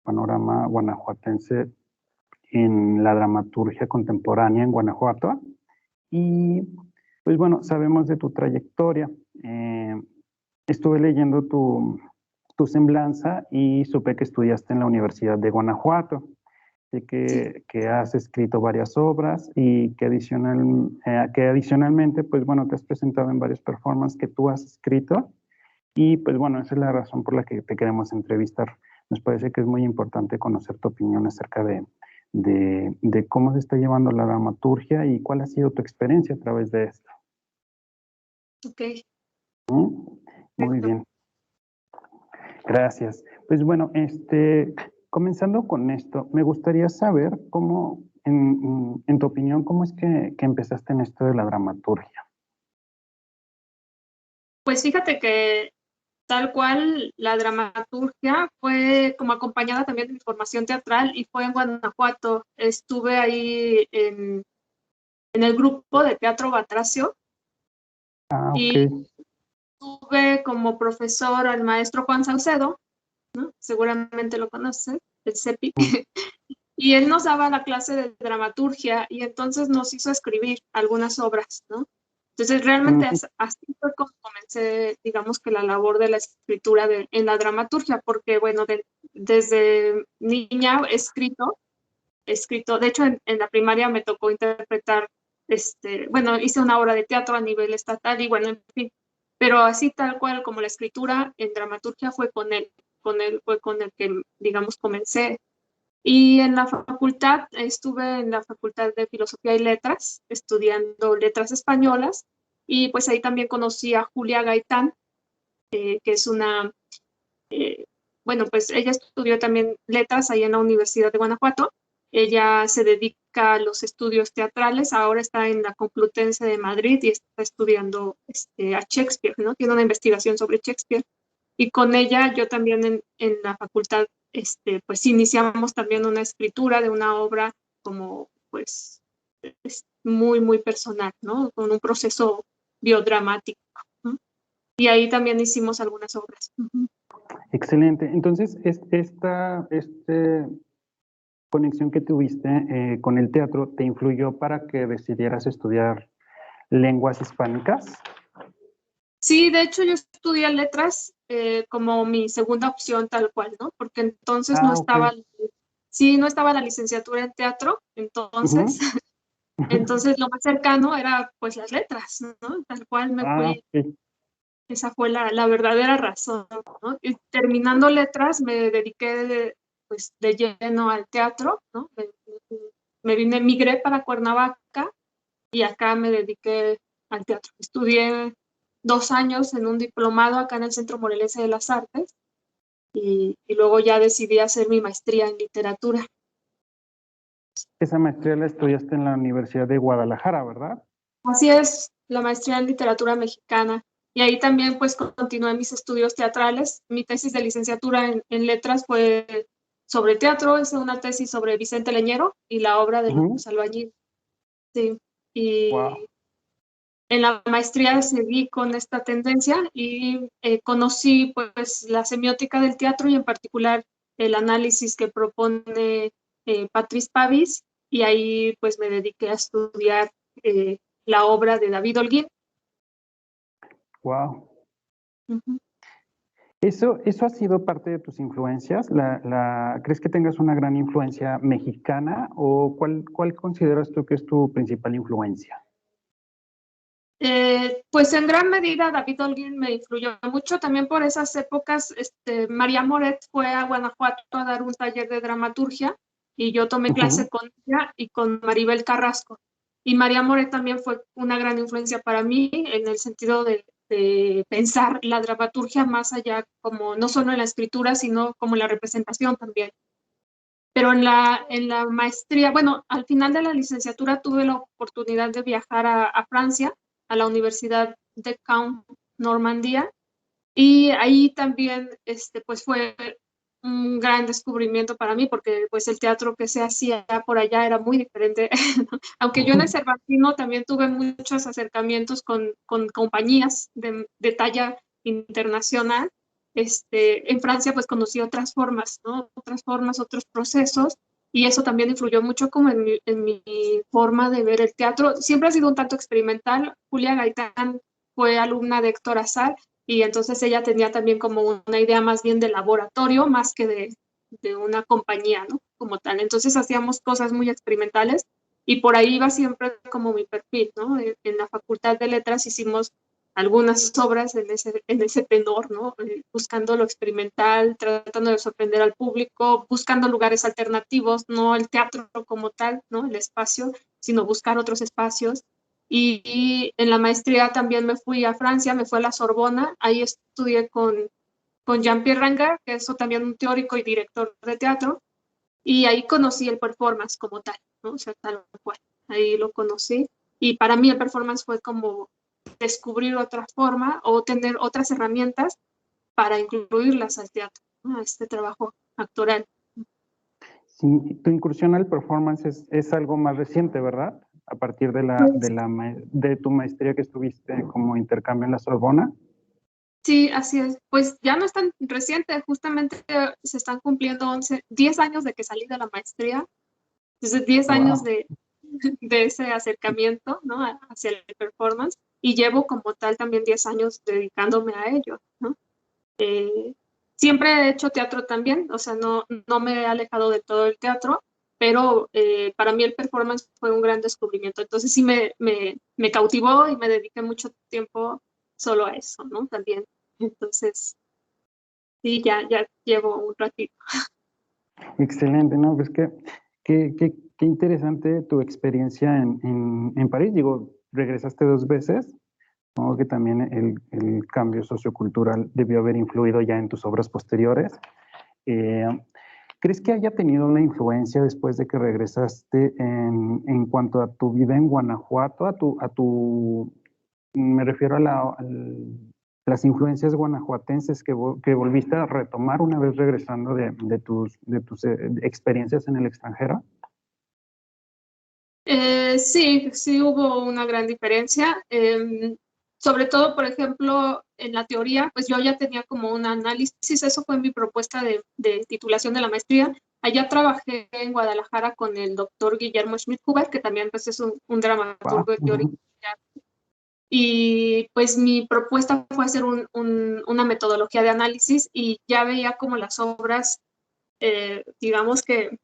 panorama guanajuatense en la dramaturgia contemporánea en Guanajuato. Y pues bueno, sabemos de tu trayectoria. Estuve leyendo tu semblanza y supe que estudiaste en la Universidad de Guanajuato. Sé que has escrito varias obras y que adicionalmente, pues bueno, te has presentado en varios performances que tú has escrito. Y pues bueno, esa es la razón por la que te queremos entrevistar. Nos parece que es muy importante conocer tu opinión acerca de cómo se está llevando la dramaturgia y cuál ha sido tu experiencia a través de esto. Ok. Muy bien. Gracias. Pues bueno, comenzando con esto, me gustaría saber cómo, en tu opinión, cómo es que empezaste en esto de la dramaturgia. Pues fíjate que tal cual la dramaturgia fue como acompañada también de mi formación teatral y fue en Guanajuato. Estuve ahí en el grupo de Teatro Batracio. Ah, ok. Y tuve como profesor al maestro Juan Saucedo, ¿no? Seguramente lo conoce, el CEPI. Y él nos daba la clase de dramaturgia y entonces nos hizo escribir algunas obras, ¿no? Entonces realmente así fue como comencé, digamos que la labor de la escritura en la dramaturgia, porque bueno, desde niña he escrito, de hecho en la primaria me tocó interpretar, bueno, hice una obra de teatro a nivel estatal y bueno, en fin, pero así tal cual como la escritura en dramaturgia fue con él fue con el que, digamos, comencé. Y en la facultad, estuve en la Facultad de Filosofía y Letras, estudiando letras españolas, y pues ahí también conocí a Julia Gaitán, que es bueno, pues ella estudió también letras ahí en la Universidad de Guanajuato. Ella se dedica a los estudios teatrales, ahora está en la Complutense de Madrid y está estudiando a Shakespeare, ¿no? Tiene una investigación sobre Shakespeare. Y con ella yo también en la facultad, pues iniciamos también una escritura de una obra como, pues, es muy, muy personal, ¿no? Con un proceso biodramático, ¿no? Y ahí también hicimos algunas obras. Excelente. Entonces, esta conexión que tuviste con el teatro te influyó para que decidieras estudiar lenguas hispánicas. Sí, de hecho yo estudié letras como mi segunda opción tal cual, ¿no? Porque entonces no estaba, Okay. sí, no estaba la licenciatura en teatro, entonces, entonces lo más cercano era pues las letras, ¿no? Tal cual me fui, Okay. esa fue la verdadera razón, ¿no? Y terminando letras me dediqué pues de lleno al teatro, ¿no? Migré para Cuernavaca y acá me dediqué al teatro. Estudié 2 años en un diplomado acá en el Centro Morelense de las Artes y luego ya decidí hacer mi maestría en literatura. Esa maestría la estudiaste en la Universidad de Guadalajara, ¿verdad? Así es, la maestría en literatura mexicana. Y ahí también pues continué mis estudios teatrales. Mi tesis de licenciatura en letras fue sobre teatro, es una tesis sobre Vicente Leñero y la obra de los albañiles. Sí. Wow. Y en la maestría seguí con esta tendencia y conocí pues la semiótica del teatro y en particular el análisis que propone Patrice Pavis y ahí pues me dediqué a estudiar la obra de David Holguín. Wow. Uh-huh. ¿Eso ha sido parte de tus influencias? ¿Crees que tengas una gran influencia mexicana o cuál consideras tú que es tu principal influencia? Pues en gran medida David Holguín me influyó mucho, también por esas épocas María Moret fue a Guanajuato a dar un taller de dramaturgia y yo tomé clase con ella y con Maribel Carrasco. Y María Moret también fue una gran influencia para mí en el sentido de pensar la dramaturgia más allá, como no solo en la escritura, sino como en la representación también. Pero en la maestría, bueno, al final de la licenciatura tuve la oportunidad de viajar a Francia, a la Universidad de Caen, Normandía, y ahí también pues fue un gran descubrimiento para mí, porque pues el teatro que se hacía por allá era muy diferente. Aunque yo en el Cervantino también tuve muchos acercamientos con compañías de talla internacional, en Francia pues conocí otras formas, ¿no? Otras formas, otros procesos, y eso también influyó mucho como en mi forma de ver el teatro. Siempre ha sido un tanto experimental. Julia Gaitán fue alumna de Héctor Azar, y entonces ella tenía también como una idea más bien de laboratorio, más que de una compañía, ¿no? Como tal. Entonces hacíamos cosas muy experimentales, y por ahí iba siempre como mi perfil, ¿no? En la Facultad de Letras hicimos algunas obras en ese tenor, ¿no? Buscando lo experimental, tratando de sorprender al público, buscando lugares alternativos, no el teatro como tal, ¿no? El espacio, sino buscar otros espacios. Y en la maestría también me fui a Francia, me fui a la Sorbona, ahí estudié con Jean-Pierre Ranger, que es también un teórico y director de teatro, y ahí conocí el performance como tal, ¿no? O sea, tal cual, ahí lo conocí. Y para mí el performance fue como descubrir otra forma o tener otras herramientas para incluirlas al teatro, ¿no? A este trabajo actoral. Sí, tu incursión al performance es algo más reciente, ¿verdad? A partir de tu maestría que estuviste como intercambio en la Sorbona. Sí, así es. Pues ya no es tan reciente, justamente se están cumpliendo 10 años de que salí de la maestría, desde 10 años Wow. de ese acercamiento, ¿no? Hacia el performance, y llevo como tal también 10 años dedicándome a ello, ¿no? Siempre he hecho teatro también, o sea, no me he alejado de todo el teatro, pero para mí el performance fue un gran descubrimiento. Entonces sí me cautivó y me dediqué mucho tiempo solo a eso, ¿no? También. Entonces, sí, ya llevo un ratito. Excelente, ¿no? Pues qué interesante tu experiencia en París. Digo, regresaste 2 veces, ¿no? Que también el cambio sociocultural debió haber influido ya en tus obras posteriores. Eh, ¿Crees que haya tenido una influencia después de que regresaste en cuanto a tu vida en Guanajuato, me refiero las influencias guanajuatenses que volviste a retomar una vez regresando de tus experiencias en el extranjero? Sí hubo una gran diferencia. Sobre todo, por ejemplo, en la teoría, pues yo ya tenía como un análisis, eso fue mi propuesta de titulación de la maestría. Allá trabajé en Guadalajara con el doctor Guillermo Schmidt-Huber, que también pues, es un Wow. dramaturgo teórico. Y pues mi propuesta fue hacer una metodología de análisis, y ya veía como las obras, digamos que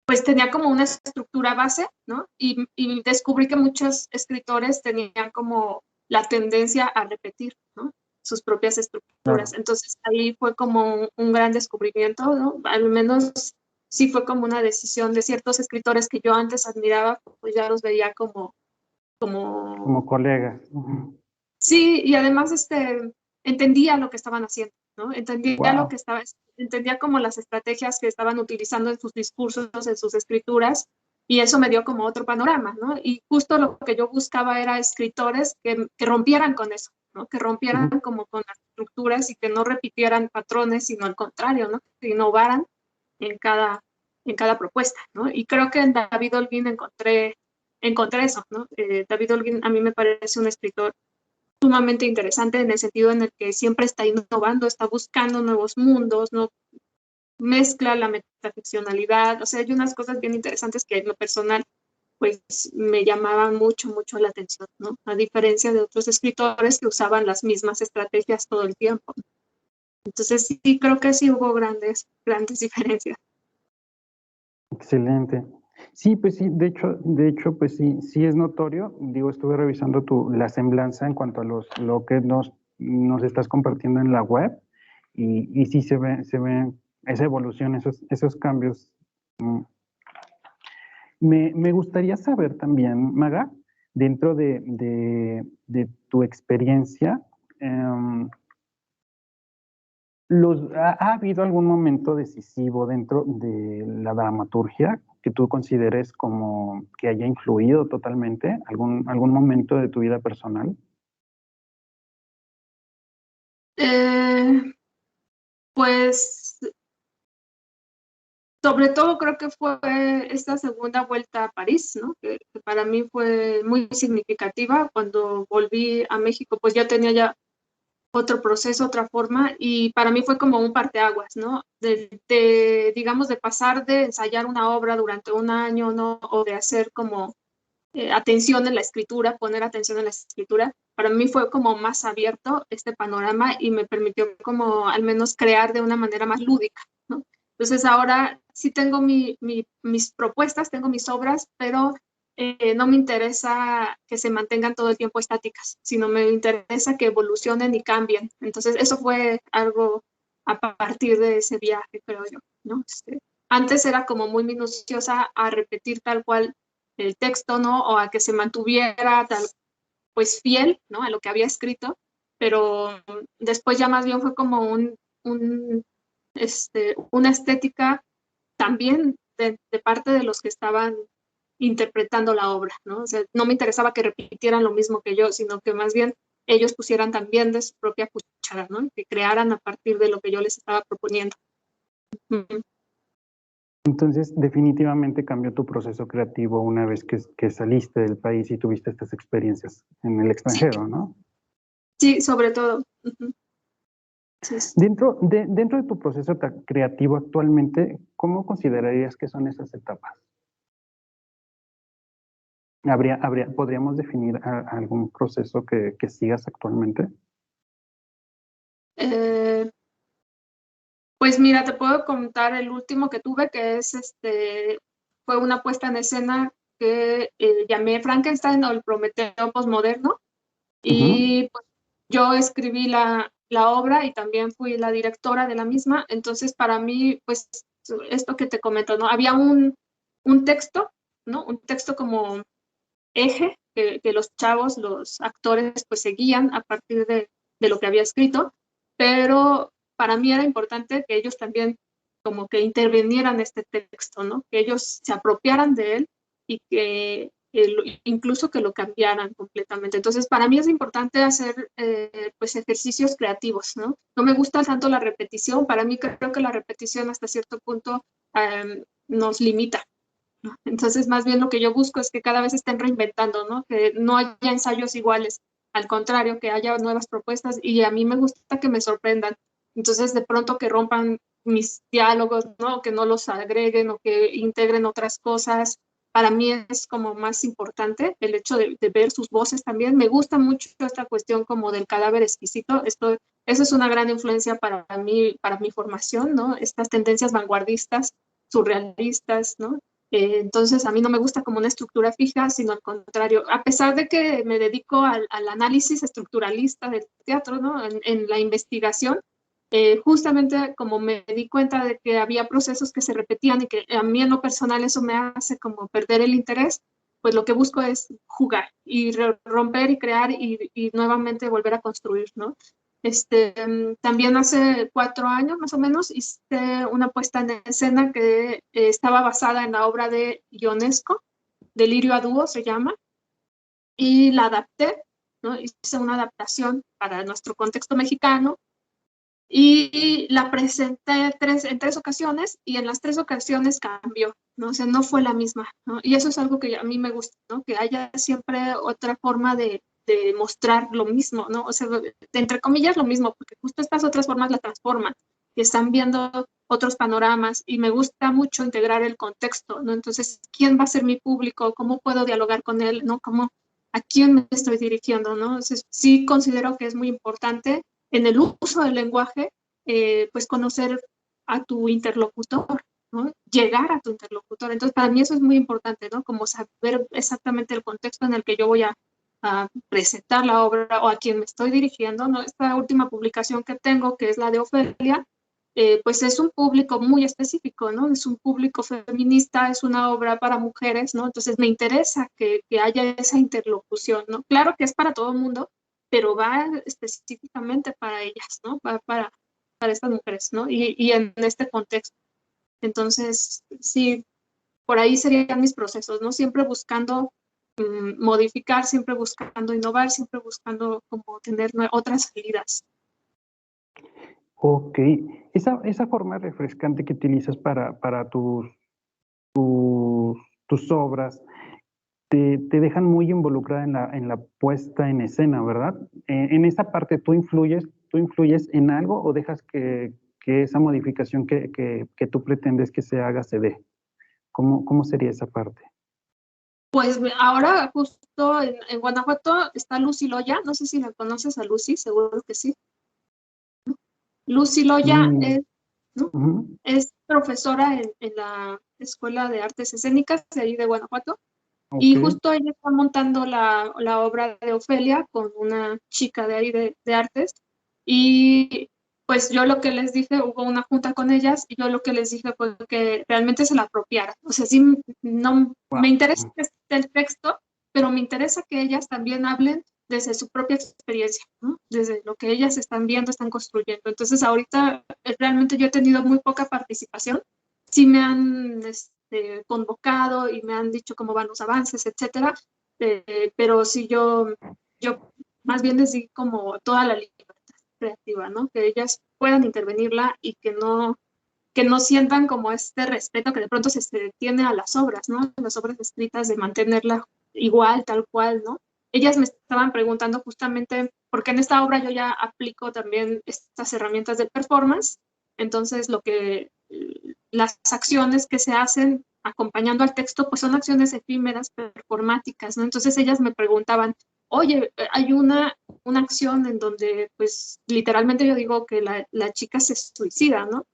pues tenía como una estructura base, ¿no? Y descubrí que muchos escritores tenían como la tendencia a repetir, ¿no? Sus propias estructuras. Claro. Entonces ahí fue como un gran descubrimiento, ¿no? Al menos sí fue como una decisión de ciertos escritores que yo antes admiraba, pues ya los veía como Como colegas. Ujú. sí, y además entendía lo que estaban haciendo, ¿no? Wow. Entendía como las estrategias que estaban utilizando en sus discursos, en sus escrituras, y eso me dio como otro panorama, ¿no? Y justo lo que yo buscaba era escritores que rompieran con eso, ¿no? Que rompieran Ujú. como con las estructuras y que no repitieran patrones, sino al contrario, ¿no? Que innovaran en cada propuesta, ¿no? Y creo que en David Holguín encontré eso, ¿no? David Holguín a mí me parece un escritor sumamente interesante en el sentido en el que siempre está innovando, está buscando nuevos mundos, ¿no? Mezcla la metaficcionalidad, o sea, hay unas cosas bien interesantes que en lo personal pues me llamaban mucho la atención, ¿no? A diferencia de otros escritores que usaban las mismas estrategias todo el tiempo. Entonces sí, creo que sí hubo grandes diferencias. Excelente. Sí, pues sí, de hecho, pues sí, sí es notorio. Digo, estuve revisando la semblanza en cuanto a lo que nos estás compartiendo en la web, y sí se ve esa evolución, esos cambios. Mm. Me gustaría saber también, Maga, dentro de tu experiencia, ¿ha habido algún momento decisivo dentro de la dramaturgia que tú consideres como que haya influido totalmente? ¿Algún momento de tu vida personal? Eh, pues sobre todo creo que fue esta segunda vuelta a París, ¿no? Que para mí fue muy significativa. Cuando volví a México, pues ya tenía ya otro proceso, otra forma, y para mí fue como un parteaguas, ¿no? Digamos, de pasar de ensayar una obra durante un año, ¿no? O de hacer como atención en la escritura, poner atención en la escritura, para mí fue como más abierto este panorama y me permitió como al menos crear de una manera más lúdica, ¿no? Entonces ahora sí tengo mis propuestas, tengo mis obras, pero no me interesa que se mantengan todo el tiempo estáticas, sino me interesa que evolucionen y cambien. Entonces eso fue algo a partir de ese viaje, creo yo, ¿no? Antes era como muy minuciosa a repetir tal cual el texto, ¿no? O a que se mantuviera tal, pues fiel, ¿no? A lo que había escrito, pero después ya más bien fue como una estética también de parte de los que estaban interpretando la obra, ¿no? O sea, no me interesaba que repitieran lo mismo que yo, sino que más bien ellos pusieran también de su propia cuchara, ¿no? Que crearan a partir de lo que yo les estaba proponiendo. Entonces, definitivamente cambió tu proceso creativo una vez que saliste del país y tuviste estas experiencias en el extranjero, Sí, ¿no? sí, sobre todo. Sí, sí. Dentro de tu proceso creativo actualmente, ¿cómo considerarías que son esas etapas? ¿Podríamos definir algún proceso que sigas actualmente? Pues mira, te puedo contar el último que tuve, que es fue una puesta en escena que llamé Frankenstein o el Prometeo posmoderno. Ujú. Y pues, yo escribí la obra y también fui la directora de la misma. Entonces, para mí, pues, esto que te comento, ¿no? Había un texto, ¿no? Un texto como eje que los chavos, los actores, pues seguían a partir de lo que había escrito, pero para mí era importante que ellos también como que intervinieran este texto, ¿no? Que ellos se apropiaran de él y que incluso que lo cambiaran completamente. Entonces, para mí es importante hacer pues ejercicios creativos, ¿no? No me gusta tanto la repetición, para mí creo que la repetición hasta cierto punto nos limita. Entonces, más bien lo que yo busco es que cada vez estén reinventando, ¿no? Que no haya ensayos iguales, al contrario, que haya nuevas propuestas y a mí me gusta que me sorprendan. Entonces, de pronto que rompan mis diálogos, ¿no? Que no los agreguen o que integren otras cosas. Para mí es como más importante el hecho de ver sus voces también. Me gusta mucho esta cuestión como del cadáver exquisito. Eso es una gran influencia para mi formación, ¿no? Estas tendencias vanguardistas, surrealistas, ¿no? Entonces, a mí no me gusta como una estructura fija, sino al contrario, a pesar de que me dedico al análisis estructuralista del teatro, ¿no? En la investigación, justamente como me di cuenta de que había procesos que se repetían y que a mí en lo personal eso me hace como perder el interés, pues lo que busco es jugar y romper y crear y nuevamente volver a construir, ¿no? También hace 4 años más o menos hice una puesta en escena que estaba basada en la obra de Ionesco, Delirio a dúo se llama, y la adapté, ¿no? Hice una adaptación para nuestro contexto mexicano y la presenté en 3 ocasiones y en las 3 ocasiones cambió, ¿no? O sea, no fue la misma, ¿no? Y eso es algo que a mí me gusta, ¿no? Que haya siempre otra forma de mostrar lo mismo, ¿no? O sea, entre comillas lo mismo, porque justo estas otras formas la transforman y están viendo otros panoramas y me gusta mucho integrar el contexto, ¿no? Entonces, ¿quién va a ser mi público? ¿Cómo puedo dialogar con él? ¿No? ¿A quién me estoy dirigiendo? ¿No? Entonces, sí considero que es muy importante en el uso del lenguaje, pues conocer a tu interlocutor, ¿no? Llegar a tu interlocutor. Entonces, para mí eso es muy importante, ¿no? Como saber exactamente el contexto en el que yo voy a presentar la obra o a quien me estoy dirigiendo, ¿no? Esta última publicación que tengo, que es la de Ofelia, pues es un público muy específico, ¿no? Es un público feminista, es una obra para mujeres, ¿no? Entonces me interesa que haya esa interlocución, ¿no? Claro que es para todo el mundo, pero va específicamente para ellas, ¿no? Para estas mujeres, ¿no? Y en este contexto. Entonces, sí, por ahí serían mis procesos, ¿no? Siempre buscando modificar, siempre buscando innovar, siempre buscando como tener otras salidas. Ok, esa forma refrescante que utilizas para tus obras te dejan muy involucrada en la puesta en escena, ¿verdad? En esa parte tú influyes tú influyes en algo o dejas que esa modificación que tú pretendes que se haga se dé? ¿Cómo sería esa parte? Pues ahora justo en Guanajuato está Lucy Loya, no sé si la conoces a Lucy, seguro que sí. Lucy Loya Mm, es, ¿no? ujú, Es profesora en la Escuela de Artes Escénicas de ahí de Guanajuato. ok, Y justo ella está montando la obra de Ofelia con una chica de ahí de artes. Y pues yo lo que les dije, hubo una junta con ellas, y yo lo que les dije fue que realmente se la apropiara. O sea, sí, no me wow. interesa que esté el texto, pero me interesa que ellas también hablen desde su propia experiencia, ¿no? Desde lo que ellas están viendo, están construyendo. Entonces, ahorita realmente yo he tenido muy poca participación. Sí me han convocado y me han dicho cómo van los avances, etcétera, pero sí yo más bien les di como toda la libertad creativa, ¿no? Que ellas puedan intervenirla y que no sientan como este respeto que de pronto se tiene a las obras, ¿no? Las obras escritas, de mantenerla igual, tal cual, ¿no? Ellas me estaban preguntando justamente, porque en esta obra yo ya aplico también estas herramientas de performance, entonces las acciones que se hacen acompañando al texto, pues son acciones efímeras, performáticas, ¿no? Entonces ellas me preguntaban, oye, hay una acción en donde, pues, literalmente yo digo que la chica se suicida, ¿no?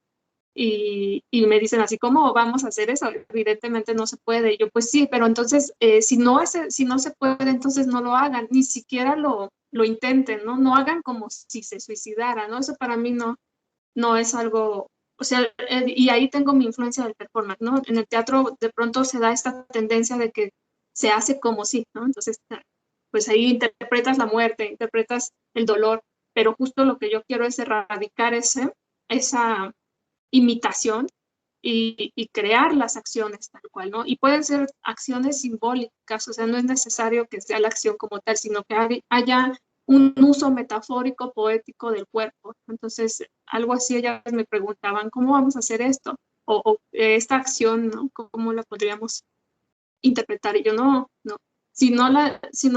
Y me dicen así, ¿cómo vamos a hacer eso? Evidentemente no se puede. Y yo, pues sí, pero entonces, si no se puede, entonces no lo hagan, ni siquiera lo intenten, ¿no? No hagan como si se suicidara, ¿no? Eso para mí no es algo, o sea, y ahí tengo mi influencia del performance, ¿no? En el teatro de pronto se da esta tendencia de que se hace como si, ¿no? Entonces, pues ahí interpretas la muerte, interpretas el dolor, pero justo lo que yo quiero es erradicar esa imitación y crear las acciones tal cual, ¿no? Y pueden ser acciones simbólicas, o sea, no es necesario que sea la acción como tal, sino que haya un uso metafórico, poético del cuerpo. Entonces, algo así ellas me preguntaban, ¿cómo vamos a hacer esto? O esta acción, ¿no? ¿Cómo la podríamos interpretar? Y yo, no. Si no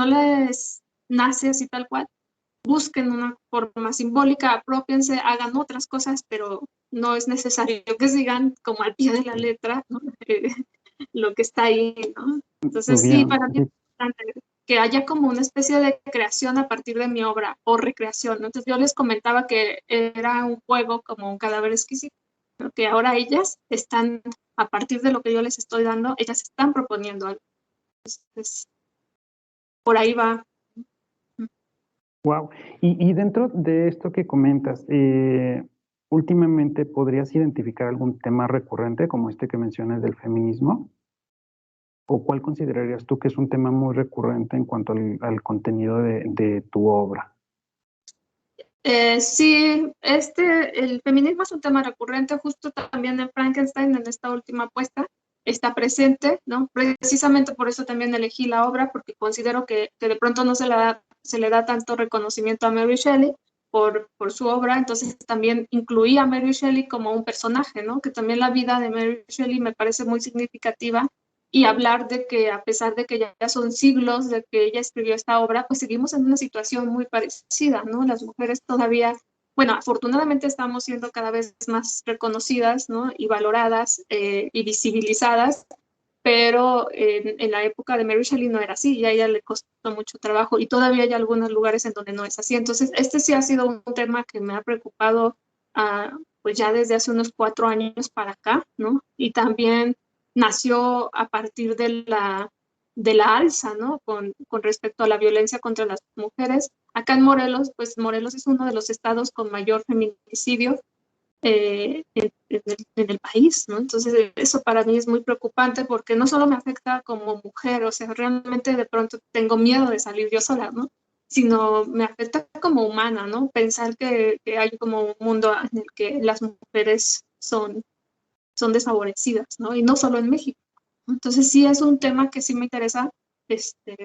les nace así tal cual, busquen una forma simbólica, apropiense, hagan otras cosas, pero no es necesario que sigan como al pie de la letra, ¿no? Lo que está ahí, ¿no? Entonces sí, Bien, para mí es importante que haya como una especie de creación a partir de mi obra o recreación, ¿no? Entonces yo les comentaba que era un juego como un cadáver exquisito, ¿no? Que ahora ellas están, a partir de lo que yo les estoy dando, ellas están proponiendo algo. Entonces, por ahí va. wow. Y dentro de esto que comentas, últimamente podrías identificar algún tema recurrente como este que mencionas del feminismo, o cuál considerarías tú que es un tema muy recurrente en cuanto al contenido de tu obra. Sí, el feminismo es un tema recurrente, justo también en Frankenstein, en esta última apuesta, está presente, ¿no? Precisamente por eso también elegí la obra, porque considero que de pronto no se le da tanto reconocimiento a Mary Shelley por su obra, entonces también incluí a Mary Shelley como un personaje, ¿no? Que también la vida de Mary Shelley me parece muy significativa, y hablar de que a pesar de que ya son siglos de que ella escribió esta obra, pues seguimos en una situación muy parecida, ¿no? Las mujeres todavía, bueno, afortunadamente estamos siendo cada vez más reconocidas, ¿no? Y valoradas y visibilizadas, pero en la época de Mary Shelley no era así, y a ella le costó mucho trabajo, y todavía hay algunos lugares en donde no es así. Entonces, este sí ha sido un tema que me ha preocupado, pues ya desde hace unos 4 años para acá, ¿no? Y también nació a partir de la alza, ¿no? Con respecto a la violencia contra las mujeres. Acá en Morelos, pues Morelos es uno de los estados con mayor feminicidio en el país, ¿no? Entonces eso para mí es muy preocupante, porque no solo me afecta como mujer, o sea, realmente de pronto tengo miedo de salir yo sola, ¿no? Sino me afecta como humana, ¿no? Pensar que hay como un mundo en el que las mujeres son desfavorecidas, ¿no? Y no solo en México. Entonces sí es un tema que sí me interesa, este,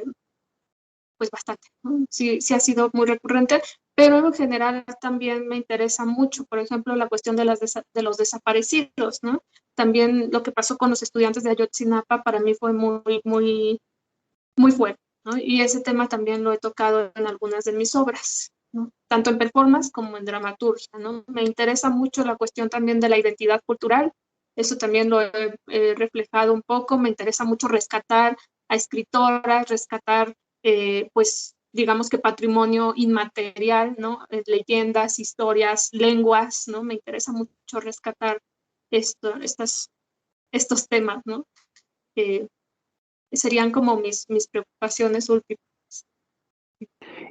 pues bastante, ¿no? Sí, sí ha sido muy recurrente, pero en general también me interesa mucho, por ejemplo, la cuestión de de los desaparecidos, ¿no? También lo que pasó con los estudiantes de Ayotzinapa para mí fue muy fuerte, ¿no? Y ese tema también lo he tocado en algunas de mis obras. ¿no? Tanto en performance como en dramaturgia, ¿no? Me interesa mucho la cuestión también de la identidad cultural, eso también lo he reflejado un poco, me interesa mucho rescatar a escritoras, rescatar, pues, digamos que patrimonio inmaterial, ¿no? Leyendas, historias, lenguas, ¿no? Me interesa mucho rescatar estos temas, ¿no? Serían como mis preocupaciones últimas.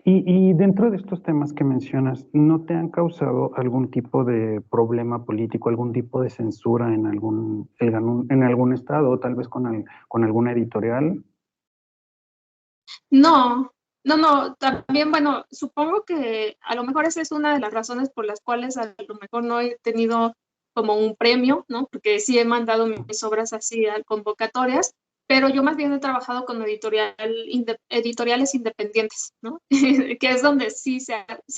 Y dentro de estos temas que mencionas, ¿no te han causado algún tipo de problema político, algún tipo de censura en algún estado, o tal vez con alguna editorial? No, no, también, bueno, supongo que a lo mejor esa es una de las razones por las cuales a lo mejor no he tenido como un premio, ¿no? Porque sí he mandado mis obras así a convocatorias, pero yo más bien he trabajado con editoriales independientes, ¿no? Que es donde sí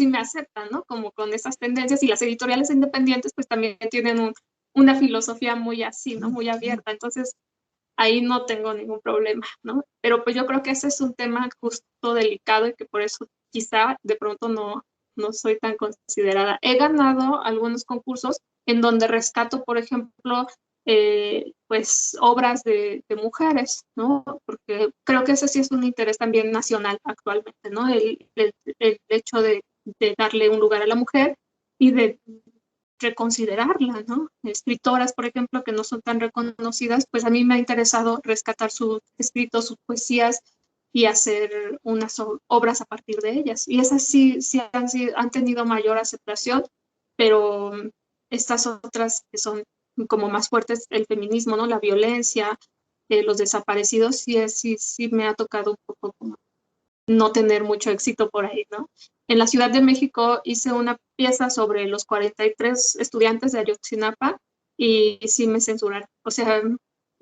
me aceptan, ¿no? Como con esas tendencias, y las editoriales independientes pues también tienen una filosofía muy así, ¿no? Muy abierta, entonces ahí no tengo ningún problema, ¿no? Pero pues yo creo que ese es un tema justo delicado y que por eso quizá de pronto no soy tan considerada. He ganado algunos concursos en donde rescato, por ejemplo, pues obras de mujeres, ¿no? Porque creo que ese sí es un interés también nacional actualmente, ¿no? El hecho de darle un lugar a la mujer y de reconsiderarla, ¿no? Escritoras, por ejemplo, que no son tan reconocidas, pues a mí me ha interesado rescatar sus escritos, sus poesías y hacer unas obras a partir de ellas. Y esas sí han tenido mayor aceptación, pero estas otras que son como más fuertes, el feminismo, ¿no? La violencia, los desaparecidos, sí me ha tocado un poco como no tener mucho éxito por ahí, ¿no? En la Ciudad de México hice una pieza sobre los 43 estudiantes de Ayotzinapa y sí me censuraron. O sea,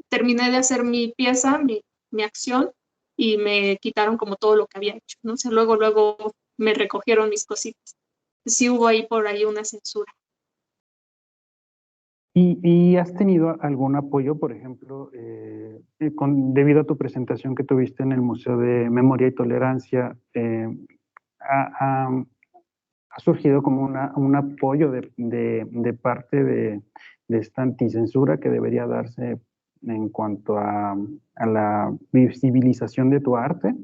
terminé de hacer mi pieza, mi acción, y me quitaron como todo lo que había hecho, ¿no? O sea, luego me recogieron mis cositas. Sí hubo ahí por ahí una censura. ¿Y has tenido algún apoyo, por ejemplo, debido a tu presentación que tuviste en el Museo de Memoria y Tolerancia, ha, ha- ha surgido como un apoyo de parte de esta anticensura que debería darse en cuanto a la visibilización de tu arte?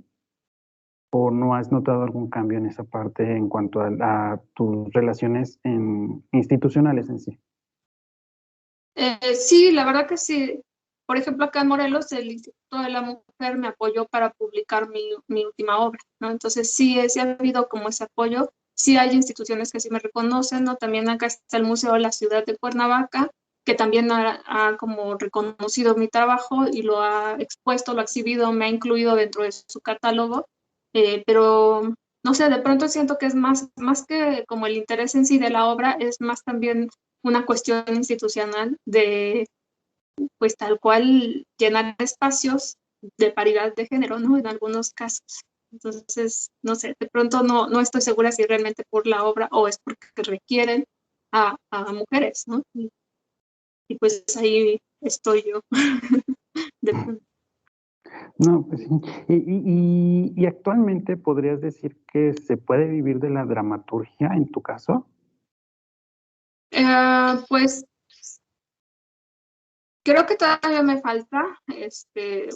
¿O no has notado algún cambio en esa parte en cuanto a tus relaciones institucionales en sí? Sí, la verdad que sí. Por ejemplo, acá en Morelos, el Instituto de la Mujer me apoyó para publicar mi última obra, ¿no? Entonces, sí ha habido como ese apoyo. Sí hay instituciones que sí me reconocen, ¿no? También acá está el Museo de la Ciudad de Cuernavaca, que también ha como reconocido mi trabajo y lo ha expuesto, lo ha exhibido, me ha incluido dentro de su catálogo. Pero, no sé, de pronto siento que es más que como el interés en sí de la obra, es más también una cuestión institucional de, pues tal cual, llenar espacios de paridad de género, ¿no? En algunos casos. Entonces, no sé, de pronto no estoy segura si realmente por la obra o es porque requieren a mujeres, ¿no? Y pues ahí estoy yo. De pronto. No, pues sí. Y actualmente podrías decir que se puede vivir de la dramaturgia en tu caso. Pues creo que todavía me falta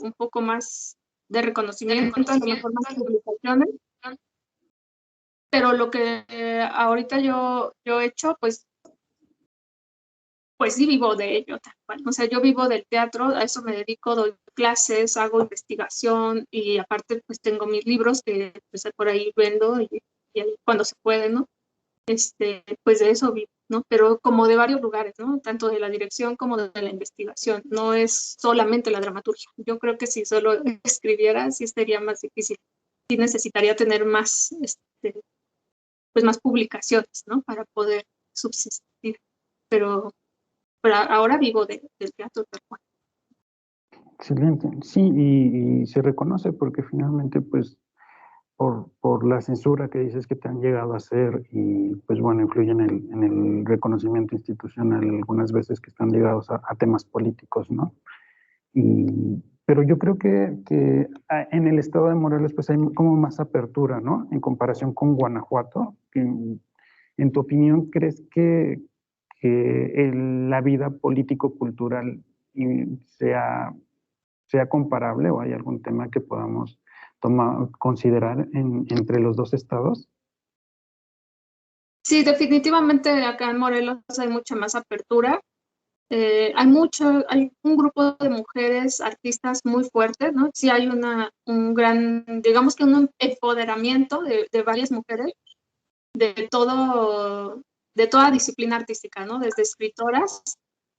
un poco más de reconocimiento, a lo mejor más publicaciones, pero lo que ahorita yo he hecho, pues sí vivo de ello, tal cual. O sea, yo vivo del teatro, a eso me dedico, doy clases, hago investigación y aparte pues tengo mis libros que pues por ahí vendo y ahí cuando se puede, ¿no? Pues de eso vivo, ¿no? Pero como de varios lugares, ¿no? Tanto de la dirección como de la investigación. No es solamente la dramaturgia. Yo creo que si solo escribiera, sí sería más difícil. Sí necesitaría tener más, pues más publicaciones, ¿no? Para poder subsistir. Pero ahora vivo del teatro tal cual. Excelente. Sí, y se reconoce porque finalmente, pues, por la censura que dices que te han llegado a hacer y, pues, bueno, influye en el reconocimiento institucional algunas veces que están ligados a temas políticos, ¿no? Y pero yo creo que en el estado de Morelos pues hay como más apertura, ¿no? En comparación con Guanajuato. En tu opinión, ¿crees que la vida político-cultural sea comparable o hay algún tema que podamos considerar entre los dos estados? Sí, definitivamente acá en Morelos hay mucha más apertura. Hay un grupo de mujeres artistas muy fuerte, ¿no? Sí hay un gran, digamos que un empoderamiento de varias mujeres de de toda disciplina artística, ¿no? Desde escritoras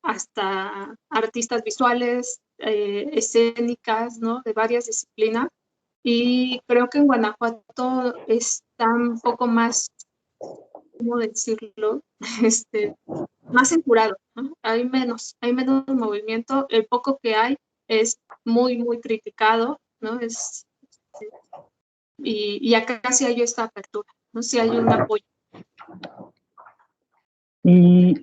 hasta artistas visuales, escénicas, ¿no? De varias disciplinas. Y creo que en Guanajuato está un poco más, ¿cómo decirlo? Este, más censurado, ¿no? Hay menos movimiento. El poco que hay es muy criticado, ¿no? Y acá sí hay esta apertura, ¿no? Sí hay un apoyo. Y,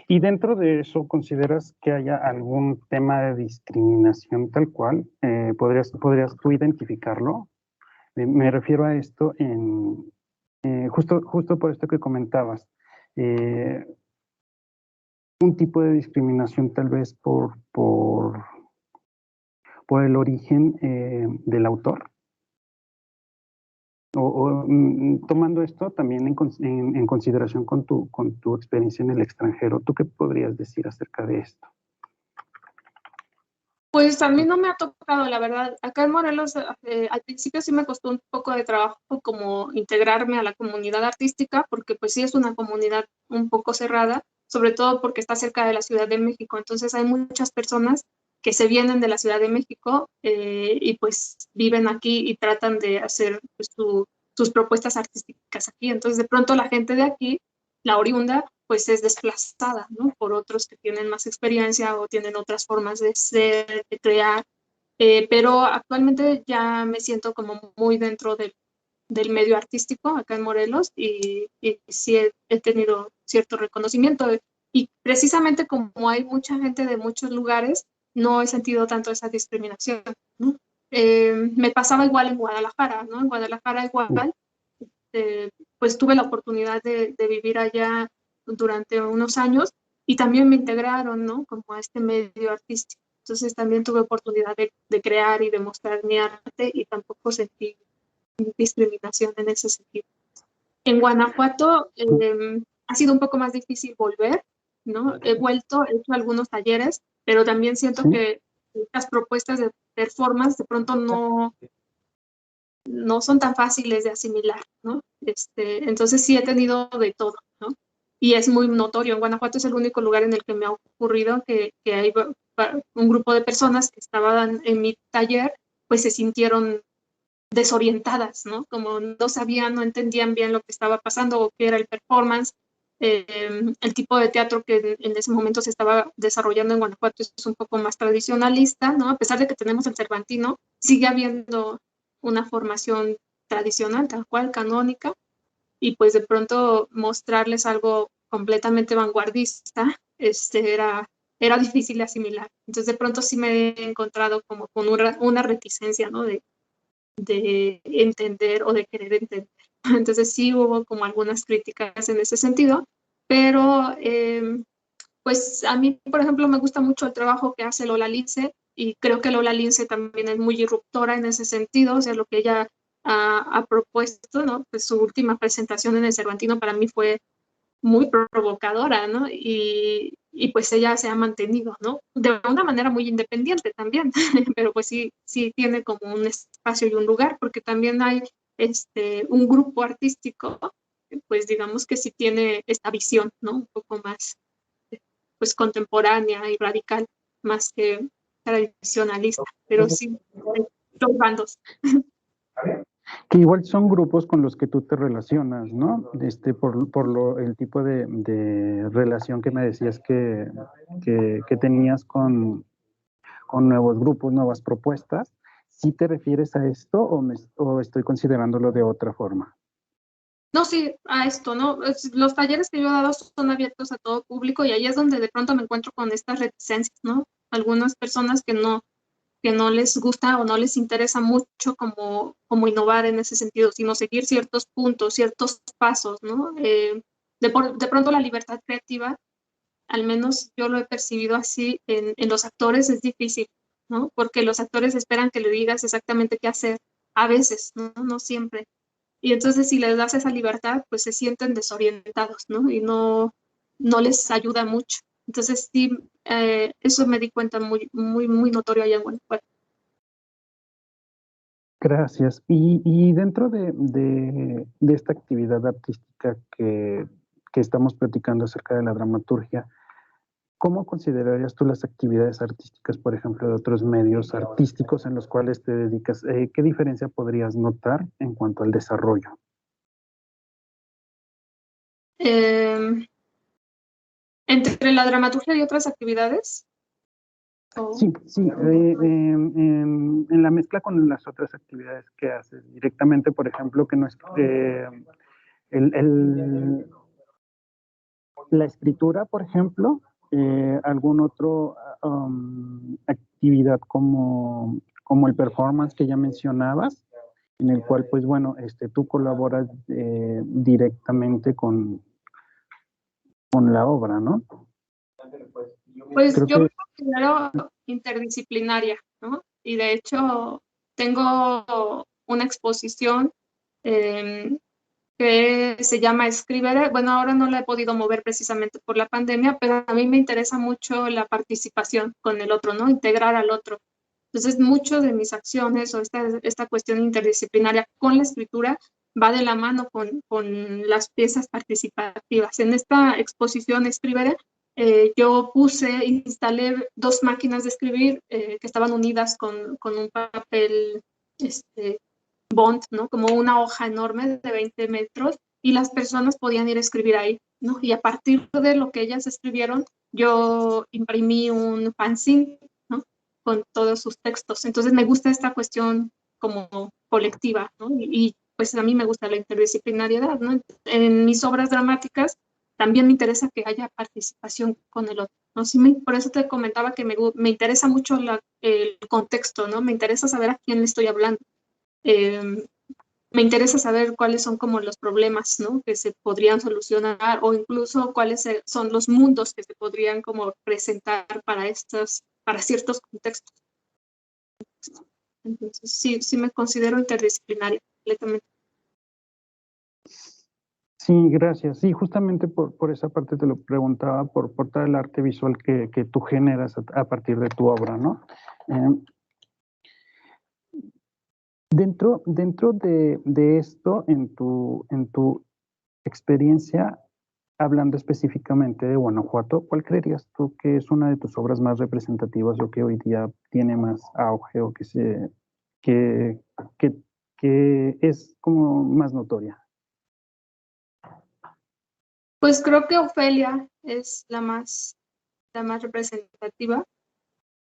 y dentro de eso, ¿consideras que haya algún tema de discriminación tal cual? ¿Podrías tú identificarlo? Me refiero a esto justo por esto que comentabas. Eh, un tipo de discriminación tal vez por el origen del autor. Tomando esto también en consideración con tu experiencia en el extranjero, ¿tú qué podrías decir acerca de esto? Pues a mí no me ha tocado, la verdad. Acá en Morelos, al principio sí me costó un poco de trabajo como integrarme a la comunidad artística, porque pues sí es una comunidad un poco cerrada, sobre todo porque está cerca de la Ciudad de México. Entonces hay muchas personas que se vienen de la Ciudad de México y pues viven aquí y tratan de hacer pues, sus propuestas artísticas aquí. Entonces de pronto la gente de aquí, la oriunda, pues es desplazada, ¿no? Por otros que tienen más experiencia o tienen otras formas de ser, de crear, pero actualmente ya me siento como muy dentro del medio artístico acá en Morelos y sí he tenido cierto reconocimiento y precisamente como hay mucha gente de muchos lugares, no he sentido tanto esa discriminación, ¿no? Me pasaba igual en Guadalajara, ¿no? En Guadalajara igual, eh, pues tuve la oportunidad de vivir allá durante unos años y también me integraron, ¿no? Como a este medio artístico. Entonces también tuve oportunidad de crear y de mostrar mi arte y tampoco sentí discriminación en ese sentido. En Guanajuato ha sido un poco más difícil volver, ¿no? He vuelto, he hecho algunos talleres, pero también siento ¿Sí? que estas propuestas de performance de pronto no son tan fáciles de asimilar, ¿no? Entonces sí he tenido de todo, ¿no? Y es muy notorio. En Guanajuato es el único lugar en el que me ha ocurrido que hay un grupo de personas que estaban en mi taller, pues se sintieron desorientadas, ¿no? Como no sabían, no entendían bien lo que estaba pasando o qué era el performance. El tipo de teatro que en ese momento se estaba desarrollando en Guanajuato es un poco más tradicionalista, ¿no? A pesar de que tenemos el Cervantino, sigue habiendo una formación tradicional, tal cual, canónica, y pues de pronto mostrarles algo completamente vanguardista, era difícil de asimilar. Entonces de pronto sí me he encontrado como con una reticencia, ¿no? De entender o de querer entender. Entonces sí hubo como algunas críticas en ese sentido, pero pues a mí, por ejemplo, me gusta mucho el trabajo que hace Lola Lince y creo que Lola Lince también es muy disruptora en ese sentido, o sea, lo que ella ha propuesto, ¿no? Pues su última presentación en el Cervantino para mí fue muy provocadora, ¿no? Y pues ella se ha mantenido, ¿no? De una manera muy independiente también, pero pues sí tiene como un espacio y un lugar, porque también hay un grupo artístico, pues digamos que sí tiene esta visión, ¿no? Un poco más, pues contemporánea y radical, más que tradicionalista, pero sí, hay dos bandos. Que igual son grupos con los que tú te relacionas, ¿no? El tipo de relación que me decías que tenías con nuevos grupos, nuevas propuestas. ¿Sí te refieres a esto o estoy considerándolo de otra forma? No, sí, a esto, ¿no? Los talleres que yo he dado son abiertos a todo público y ahí es donde de pronto me encuentro con estas reticencias, ¿no? Algunas personas que que no les gusta o no les interesa mucho como innovar en ese sentido, sino seguir ciertos puntos, ciertos pasos, ¿no? De pronto la libertad creativa, al menos yo lo he percibido así, en los actores es difícil, ¿no? Porque los actores esperan que le digas exactamente qué hacer, a veces, ¿no? No siempre. Y entonces si les das esa libertad, pues se sienten desorientados, ¿no? Y no les ayuda mucho. Entonces sí, eso me di cuenta muy notorio allá en Guanajuato. Gracias. Y dentro de esta actividad artística que estamos platicando acerca de la dramaturgia, ¿cómo considerarías tú las actividades artísticas, por ejemplo, de otros medios artísticos en los cuales te dedicas? ¿Qué diferencia podrías notar en cuanto al desarrollo? Entre la dramaturgia y otras actividades. Sí, sí, en la mezcla con las otras actividades que haces directamente, por ejemplo, que no es el, el- la escritura, por ejemplo, algún otro actividad como el performance que ya mencionabas, en el cual, pues bueno, tú colaboras directamente con la obra, ¿no? Pues Creo yo que me considero interdisciplinaria, ¿no? Y de hecho tengo una exposición eh, que se llama Escribere. Bueno, ahora no la he podido mover precisamente por la pandemia, pero a mí me interesa mucho la participación con el otro, ¿no? Integrar al otro. Entonces, muchas de mis acciones o esta cuestión interdisciplinaria con la escritura va de la mano con las piezas participativas. En esta exposición Escribere, yo instalé dos máquinas de escribir que estaban unidas con un papel bond, ¿no? Como una hoja enorme de 20 metros y las personas podían ir a escribir ahí, ¿no? Y a partir de lo que ellas escribieron, yo imprimí un fanzine, ¿no? Con todos sus textos. Entonces me gusta esta cuestión como colectiva, ¿no? Pues a mí me gusta la interdisciplinariedad, ¿no? En mis obras dramáticas también me interesa que haya participación con el otro, ¿no? Sí por eso te comentaba que me interesa mucho el contexto, ¿no? Me interesa saber a quién le estoy hablando. Eh, Me interesa saber cuáles son como los problemas, ¿no? Que se podrían solucionar o incluso cuáles son los mundos que se podrían como presentar para ciertos contextos. Entonces, sí me considero interdisciplinaria completamente. sí, gracias. Sí, justamente por esa parte te lo preguntaba, por todo el arte visual que tú generas a partir de tu obra, ¿no? Dentro de esto, en tu experiencia, hablando específicamente de Guanajuato, ¿cuál creerías tú que es una de tus obras más representativas o que hoy día tiene más auge o que, que, que es como más notoria? Pues creo que Ofelia es la más representativa,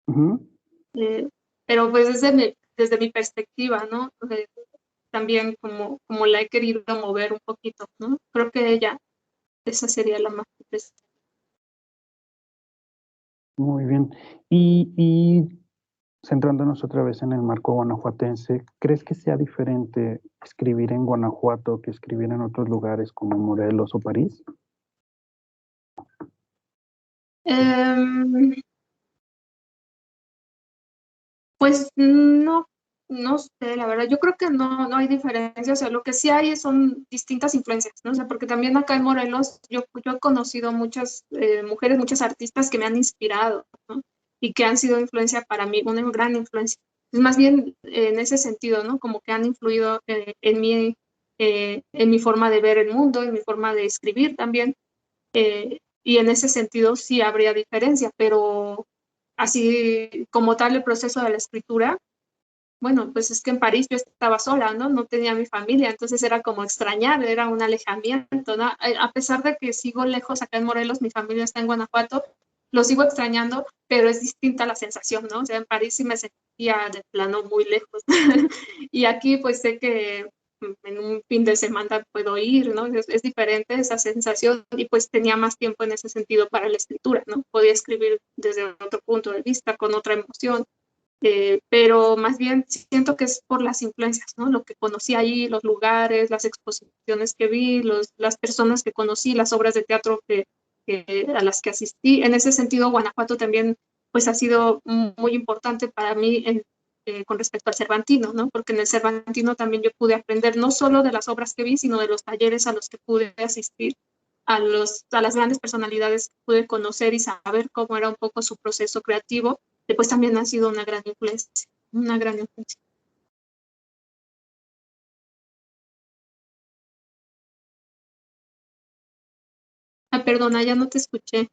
Ujú. pero pues desde mi perspectiva, ¿no? También como la he querido mover un poquito, ¿no? Creo que esa sería la más representativa. Muy bien. Y centrándonos otra vez en el marco guanajuatense, ¿crees que sea diferente escribir en Guanajuato que escribir en otros lugares como Morelos o París? Em, Pues no sé, la verdad, yo creo que no hay diferencia, o sea, lo que sí hay son distintas influencias, ¿no? O sea, porque también acá en Morelos yo he conocido muchas mujeres, muchas artistas que me han inspirado, ¿no? Y que han sido influencia para mí, una gran influencia. Es más bien en ese sentido, ¿no? Como que han influido en mi forma de ver el mundo, en mi forma de escribir también, y en ese sentido sí habría diferencia, pero así como tal el proceso de la escritura, bueno, pues es que en París yo estaba sola, ¿no? No tenía mi familia, entonces era como extrañar, era un alejamiento, ¿no? A pesar de que sigo lejos acá en Morelos, mi familia está en Guanajuato, lo sigo extrañando, pero es distinta la sensación, ¿no? O sea, en París sí me sentía de plano muy lejos. Y aquí pues sé que en un fin de semana puedo ir, ¿no? Es diferente esa sensación y pues tenía más tiempo en ese sentido para la escritura, ¿no? Podía escribir desde otro punto de vista, con otra emoción. pero más bien siento que es por las influencias, ¿no? Lo que conocí ahí, los lugares, las exposiciones que vi, las personas que conocí, las obras de teatro a las que asistí. En ese sentido, Guanajuato también pues ha sido muy importante para mí con respecto al Cervantino, ¿no? Porque en el Cervantino también yo pude aprender no solo de las obras que vi, sino de los talleres a los que pude asistir, a las grandes personalidades que pude conocer y saber cómo era un poco su proceso creativo. Después también ha sido una gran influencia, una gran influencia. Ah, perdona, ya no te escuché.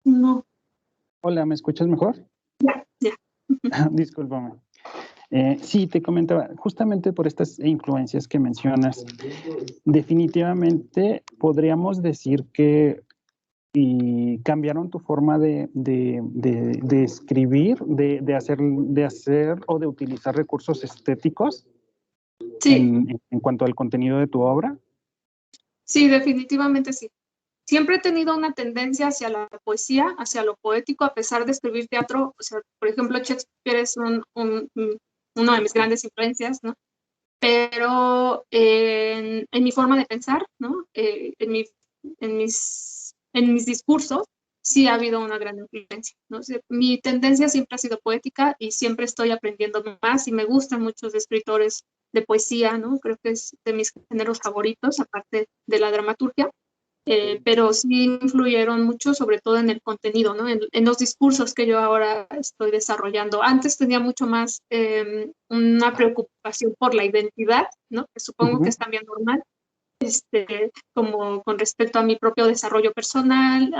No, Hola, ¿me escuchas mejor? ya. Discúlpame. Sí, te comentaba, justamente por estas influencias que mencionas, definitivamente podríamos decir que cambiaron tu forma de escribir, de hacer o de utilizar recursos estéticos Sí, en cuanto al contenido de tu obra. sí, definitivamente sí. Siempre he tenido una tendencia hacia la poesía, hacia lo poético, a pesar de escribir teatro. O sea, por ejemplo, Shakespeare es uno de mis grandes influencias, ¿no? Pero en mi forma de pensar, ¿no? En mis discursos, sí ha habido una gran influencia, ¿no? O sea, mi tendencia siempre ha sido poética y siempre estoy aprendiendo más y me gustan muchos escritores de poesía, ¿no? Creo que es de mis géneros favoritos, aparte de la dramaturgia. Pero sí influyeron mucho, sobre todo en el contenido, ¿no? En los discursos que yo ahora estoy desarrollando. Antes tenía mucho más una preocupación por la identidad, ¿no? Que supongo que es también normal, como con respecto a mi propio desarrollo personal,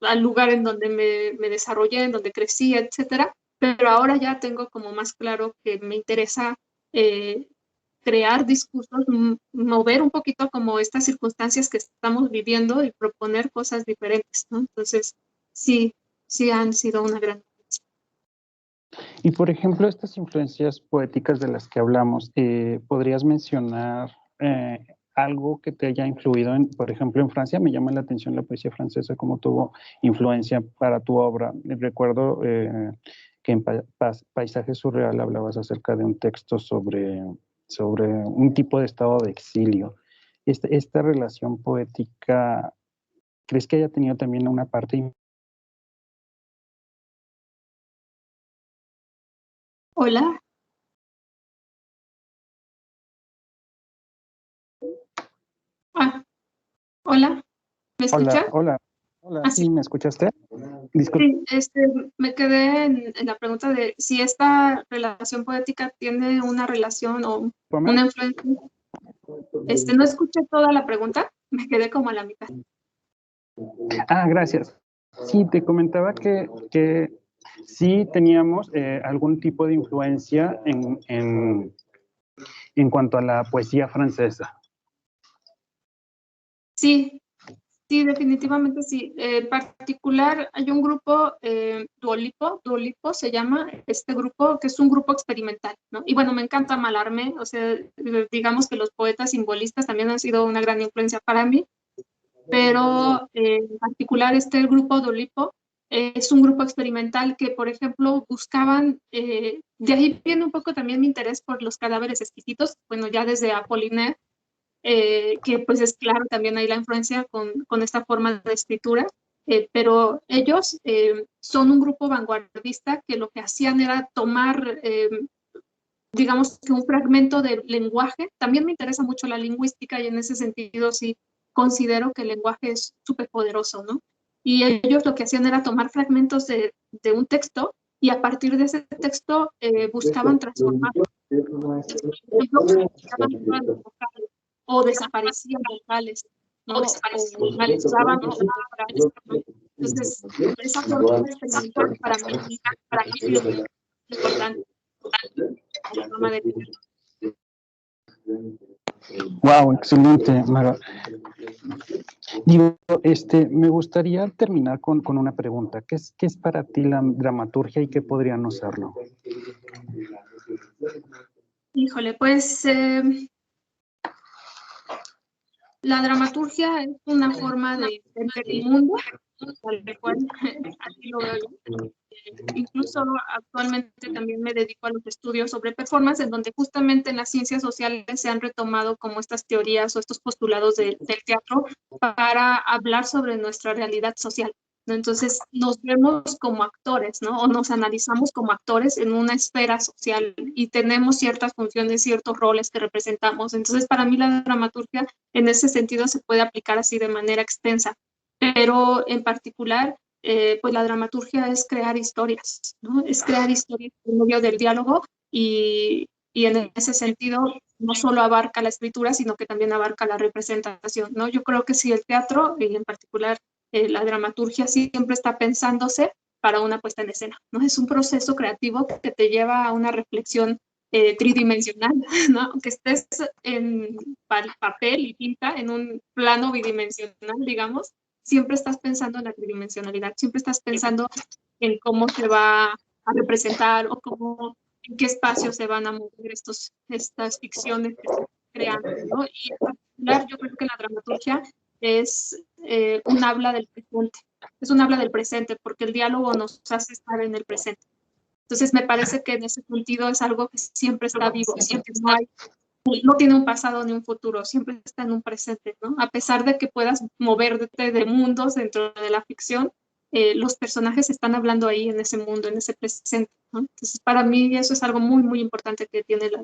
al lugar en donde me desarrollé, en donde crecí, etcétera. Pero ahora ya tengo como más claro que me interesa eh, crear discursos, mover un poquito como estas circunstancias que estamos viviendo y proponer cosas diferentes, ¿no? Entonces, sí, sí han sido una gran influencia. Y por ejemplo, estas influencias poéticas de las que hablamos, ¿podrías mencionar algo que te haya influido por ejemplo, en Francia? Me llama la atención la poesía francesa, cómo tuvo influencia para tu obra. Recuerdo que en Paisaje Surreal hablabas acerca de un texto sobre un tipo de estado de exilio. Esta relación poética, ¿crees que haya tenido también una parte? Hola. Ah, hola. ¿Me Hola, escuchan? hola, hola, Ah, sí. ¿sí me escuchaste? Disculpe. Sí, me quedé en la pregunta de si esta relación poética tiene una relación o una influencia. No escuché toda la pregunta, me quedé como a la mitad. Ah, gracias. Sí, te comentaba que sí teníamos algún tipo de influencia en cuanto a la poesía francesa. Sí, sí, definitivamente sí. En particular, hay un grupo, Duolipo se llama este grupo, que es un grupo experimental, ¿no? Y bueno, me encanta Mallarmé, o sea, digamos que los poetas simbolistas también han sido una gran influencia para mí, pero en particular el grupo Duolipo es un grupo experimental que, por ejemplo, buscaban, de ahí viene un poco también mi interés por los cadáveres exquisitos, bueno, ya desde Apollinaire, que pues es claro también hay la influencia con esta forma de escritura, pero ellos son un grupo vanguardista que lo que hacían era tomar, digamos que un fragmento del lenguaje. También me interesa mucho la lingüística y en ese sentido sí considero que el lenguaje es súper poderoso, ¿no? Y ellos lo que hacían era tomar fragmentos de un texto y a partir de ese texto buscaban transformarlo. Por ejemplo, modificaban los vocales o desaparecían vocales, ¿no? O mezclaban palabras, ¿no? Entonces, esa forma experimental para mí ha sido muy importante como forma de leer. Wow, excelente, Mara. Digo, me gustaría terminar con una pregunta. ¿Qué es para ti la dramaturgia y qué podría no serlo? Híjole, pues La dramaturgia es una forma de entender el mundo, tal cual, así lo veo yo. Incluso actualmente también me dedico a los estudios sobre performance, en donde justamente en las ciencias sociales se han retomado como estas teorías o estos postulados del teatro para hablar sobre nuestra realidad social, ¿no? Entonces nos vemos como actores, ¿no? O nos analizamos como actores en una esfera social y tenemos ciertas funciones, ciertos roles que representamos. Entonces para mí la dramaturgia en ese sentido se puede aplicar así de manera extensa, pero en particular pues la dramaturgia es crear historias, ¿no? Es crear historias por medio del diálogo y en ese sentido no solo abarca la escritura, sino que también abarca la representación, ¿no? Yo creo que si el teatro, y en particular la dramaturgia, siempre está pensándose para una puesta en escena, ¿no? Es un proceso creativo que te lleva a una reflexión tridimensional, ¿no? Aunque estés en papel y tinta, en un plano bidimensional, digamos, siempre estás pensando en la tridimensionalidad, siempre estás pensando en cómo se va a representar o cómo, en qué espacio se van a mover estas ficciones que se crean, ¿no? Y en particular yo creo que la dramaturgia es un habla del presente, es un habla del presente, porque el diálogo nos hace estar en el presente. Entonces me parece que en ese sentido es algo que siempre está vivo, siempre no hay, no tiene un pasado ni un futuro, siempre está en un presente, ¿no? A pesar de que puedas moverte de mundos dentro de la ficción, los personajes están hablando ahí en ese mundo, en ese presente, ¿no? Entonces, para mí eso es algo muy, muy importante que tiene la